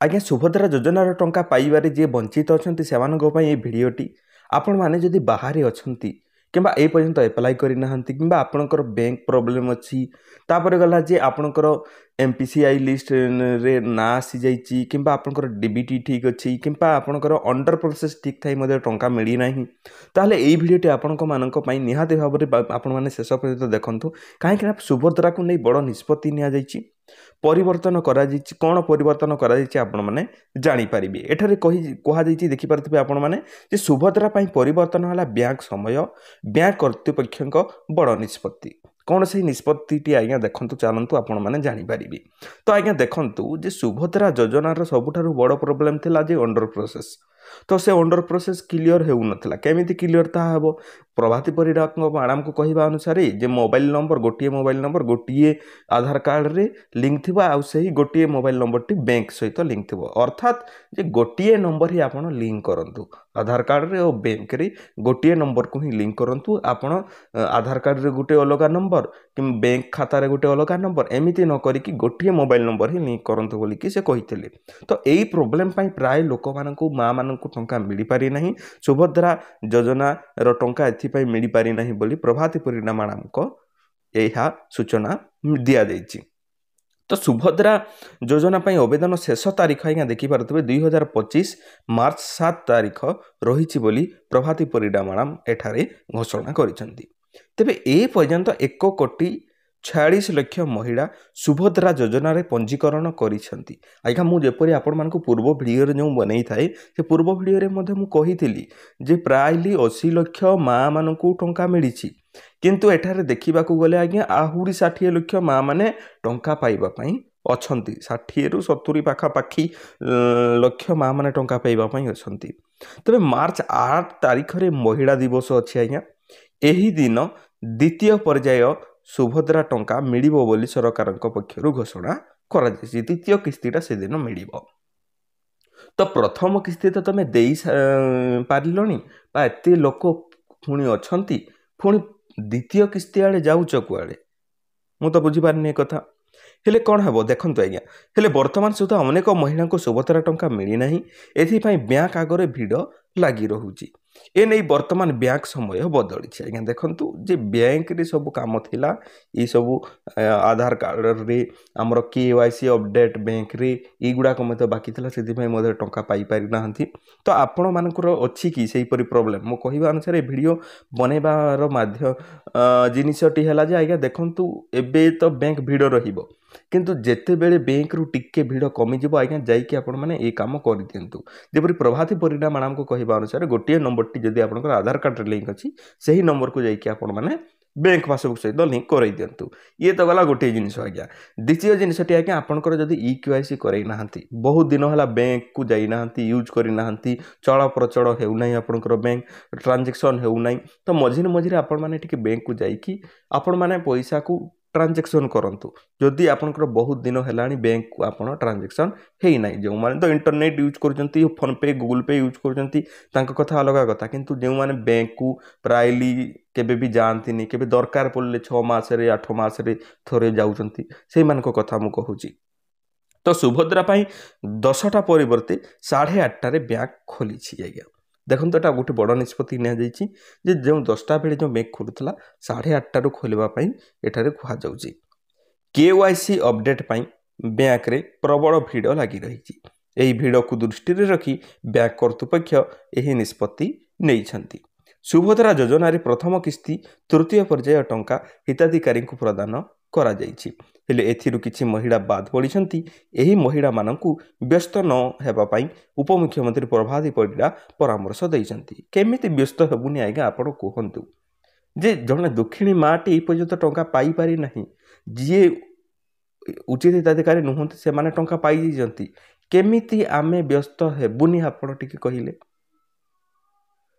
आज्ञा सुभद्रा योजनार टंका पाइबारे जे वंचित अछंती सेमानक पई ए भिडियोटी आपण माने जदि बाहर अछंती किंबा ए पर्यंत एप्लाई करि नाहंती किंबा आपणकर बैंक प्रॉब्लम अछि तापर गला जे आपणकर एमपीसीआई लिस्ट रे ना आसी जाइछि किंबा आपणकर डीबीटी ठीक अछि किंबा आपणकर अंडर प्रोसेस ठीक थाई मध्ये टंका मिली नाही ताले ए भिडियोटी आपणक मानक पई निहाते भाबरे आपण माने शेष पर्यंत देखंतु काहे कि सुभद्रा को नै बड़ निष्पत्ति निया जाइछि परिवर्तन करा जाइछि कोन परिवर्तन करा जाइछि आपण माने जानि परिबे एठारे कहा जाइछि देखि पारथिबे आपण माने जे सुभद्रा पई परिवर्तन होला बैंक समय बैंक कर्तृपक्षक बड़ निष्पत्ति कौन से निष्पत्ति आज्ञा देखंतु चलंतु आपण माने जानि परिबे तो आज्ञा देखंतु जे सुभद्रा योजनार सबुठारु बड़ प्रॉब्लम थिला जे अंडर प्रोसेस तो से अंडर प्रोसेस क्लियर हेउ नथला केमिति क्लियर ता हबो प्रभाती परिडा मैडम को कहवा अनुसार जे मोबाइल नंबर गोटे आधार कार्ड रे लिंक थिबा आ सही गोटे मोबाइल नंबर टी बैंक सहित लिंक थिबो अर्थात जे गोटे नंबर ही आपण लिंक करंतु आधार कार्ड रे और बैंक रे गोटे नंबर को ही लिंक करंतु आपण आधार कार्ड रे गोटे अलगा नंबर कि बैंक खाता रे गोटे अलगा नंबर एमिति न करी कि गोटे मोबाइल नंबर ही लिंक करंतु बोली कि से कहितले तो एई प्रॉब्लम पई प्राय लोक मानकु मां मानकु टंका मिली पारि नाही सुभद्रा योजना रो टंका एथिपाई मिली पारि नाही बोली प्रभाती परिणा मैडम को एहा सूचना दिया जाइछि तो सुभद्रा योजना पई आवेदन शेष तारीख आज्ञा देखि पारथबे 2025 मार्च 7 तारीख रहिछि बोली प्रभाती परिडा मैडम एठारे घोषणा करिसंती तेबे ए पर्यंत 1,46,00,000 महिला सुभद्रा योजना रे पंजीकरण करिसंती आज्ञा मु जेपरि आपण मानकु पूर्व वीडियो रे जो बनै थाए से पूर्व वीडियो रे मध्ये मु कहिथिली जे प्रायली 80 लाख मां मानकु टंका मिलिछि किंतु एठारे देखिबा को गले आज्ञा आहुरी 60 लाख मां माने टंका पाइबा पई अछंती 60 रु 70 पाखा पाखी लाख मां माने टंका पाइबा पई अछंती तबे मार्च 8 तारिख रे महिला दिवस अछि आज्ञा एही दिन द्वितीय पर्याय सुभद्रा टंका मिलिबो बोली सरकारक पक्षरु घोषणा करा जायछि द्वितीय किस्तीटा से दिन मिलिबो तो प्रथम किस्ती तो तमे देई पारिलणी बा एते लोक पुणी अछंती पुणी द्वितीय किस्ती आड़े जाउच कुआड़े मु तो बुझी पारनी कथा हेले कौन हेबो देखंतु आज्ञा हेले वर्तमान सुधा अनेक महिला को सुभद्रा टंका मिली नाही एथि बैंक आगरे भिड़ लगी रहुची ए नहीं वर्तमान बैंक समय बदली आज्ञा देखंतु जे बैंक रे सब काम थिला ई सब आधार कार्ड रे हमर केवाईसी अपडेट बैंक रे ई गुडा को मते बाकी थिला सेति पई मते टंका पाई पारि नाहंती तो आपण मानकर अछि कि सेही परि प्रॉब्लम मो कहिबा अनुसार वीडियो बनेबार माध्य जिनिसटी हला जे आज्ञा देखंतु एबे तो बैंक भिड़ रहिबो किंतु जेते बेले बैंक रु टिके भिड़ कमी जिवो आज्ञा जाइके आपण माने ए काम करि दियंतु जेपरि प्रभाती परिणा मैडम को कहिबा अनुसार गोटे नंबर टी जदि आपनकर आधार कार्ड रे लिंक अछि सही नंबर को जाइके आपण माने बैंक पासबुक सहित लिंक करई दियंतु ये तो गला गोटे जिनिस आज्ञा द्वितीय जिनिसटी आज्ञा आपनकर जदि ई केवाईसी करई नाहंती बहुत दिन होला बैंक को जाई नाहंती यूज करि नाहंती चळ प्रचळ हेउ नाही आपनकर बैंक ट्रांजैक्शन हेउ नाही तो मझिरे आपण माने टिके बैंक को जाइकी आपण माने पैसा को ट्रांजैक्शन करंतु जदि आपनकर बहुत दिन हेलानी बैंक को आपण ट्रांजैक्शन हेई नाही जो माने तो इंटरनेट यूज करजंती फोन पे गूगल पे यूज करजंती तांको कथा अलग कथा किंतु जो माने बैंक को प्रायली केबे भी जानती नहीं केबे दरकार पड़ले 6 मास रे 8 मास रे थोरे जाउचंती सेही मानको कथा मु कहूची तो सुभद्रा पाई 10टा परिवर्ते 8:30 रे बैंक खोली छी आज्ञा देखो तो गोटे बड़ निष्पत्ति निया जाइछि जे जो 10टा बेले जो बैंक खोलुतला 8:30 रु खोलिबा पई एठारे कुहा जाउछि केवाईसी अपडेट पई बैंक रे प्रबल भिड़ लागि रहिछि एही भिड़ को दृष्टि रे रखी बैंक कर्तृपक्ष एही निष्पत्ति नेइछंती सुभद्रा योजना रे प्रथम किस्ती तृतीय पर्याय टंका हिताधिकारी को प्रदान करा जाइछि हेले एथिरु किछि महिला बाद पड़िछंती एही महिला मानकु व्यस्त न हेबा पई उपमुख्यमंत्री प्रभाती परिडा परामर्श दैछंती केमिति व्यस्त हेबुनी आज्ञा आपण कहंतु जे जने दक्षिणी माटी पर्यंत टंका पाई पारि नाही जे उचित हिताधिकारी नुहंती से माने टंका पाई जंती केमिति आमे व्यस्त हेबुनी आपण टिके कहिले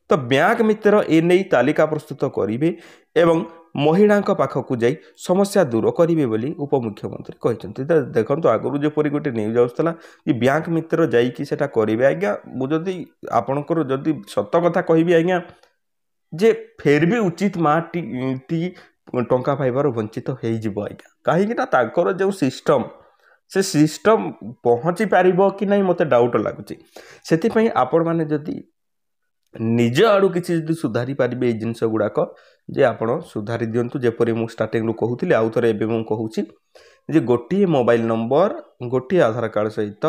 तो बैंक मित्र ए नहीं तालिका प्रस्तुत करिवे एवं महिला पाखक जाई समस्या दूर करिवे बोली उपमुख्यमंत्री कहते देखो आगु जपरी गोटे न्यूज आसला कि बैंक मित्र जाइकी सेटा करिवे आज्ञा मुझे आपणकर जदि सत कथा कहबी आज्ञा जे फेर भी उचित माँ टी टंका पाइबार वंचित हो आज्ञा कहीं जो सिस्टम से सिस्टम पहुँची पारिबो कि नहीं मते डाउट लागुची सेति आपण मैंने जदि निज आड़ू किसी जदि सुधारी पारिबे ए जिनस गुड़ाक जे आपण सुधारी दिंतु जेपरी मु स्टार्टिंग कहूली आउ थे एवं मुझे कहूँ जे गोटे मोबाइल नंबर गोटे आधार कार्ड सहित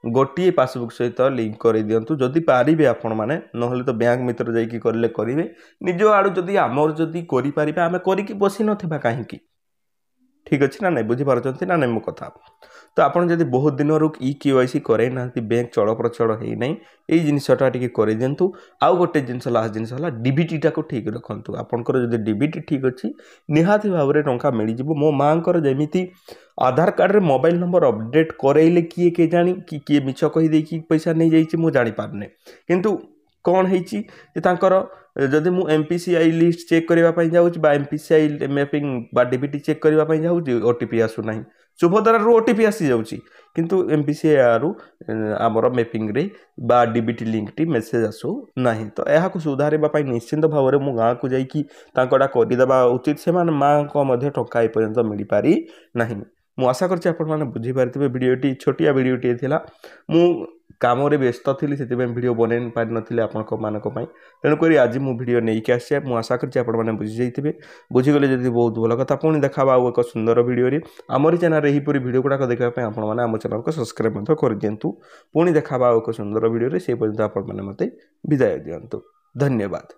गोटे पासबुक सहित लिंक कर दिंतु जदि पारे आपण मैंने ना तो बैंक मित्र जाकि करें करेंगे निज आड़ू जदि आमर जदि करें आम करी बसी ना कहीं ठीक अच्छे ना नहीं बुझीपार्टी ना नहीं मो कथा तो आपड़ जब बहुत दिन रू KYC करे ना बैंक चल प्रचल होना यही जिनसटा टी कर दिंतु आउ गोटे जिनस लास्ट जिनस डीबीटी टाक ठीक रखु आपंकर जब डीबीटी ठीक अच्छी निहाती भाव में टंका मिल जाव मो माँ जमी आधार कार्ड रे मोबाइल नंबर अपडेट करैले किए के जानी कि किए मिछ कहीदे पैसा नहीं जाइए मुझे जापारे किंतु कौन होती जदि मु MPCI लिस्ट चेक करने जाऊँ MPCI मैपिंग बा डीबीटी चेक करने जाऊँ OTP आसूना सुभद्रा रू OTP आसी जाऊँगी किंतु MPCI रु आमर मैपिंग रे बा डीबीटी लिंक टी मेसेज आसू ना तो यह सुधारवाई निश्चिंत भाव में मु गाँ को जाकटा करदे उचित से माँ टंका एपर्यंत मिल पारि ना मु आशा करछि आपण माने बुझी पारथिबे वीडियोटी छोटिया वीडियोटी थिला मु काम रे व्यस्त थिली सेति वीडियो बनै पारि नथिले आपनक मानक पई तेणु करी आज मु वीडियो नै के आसी मु आशा करछि आपण माने बुझी जाइथिबे बुझी गले जदि बहुत भलो कथा पुणी देखाबा आ एक सुंदर वीडियो रे हमर चैनल रे एही पूरी वीडियो गुडा को देखा पई आपण माने हम चैनल को सब्सक्राइब मत कर दियंतु पुणी देखाबा आ एक सुंदर वीडियो रे से पर्यंत आपण माने मते विदाय दियंतु धन्यवाद।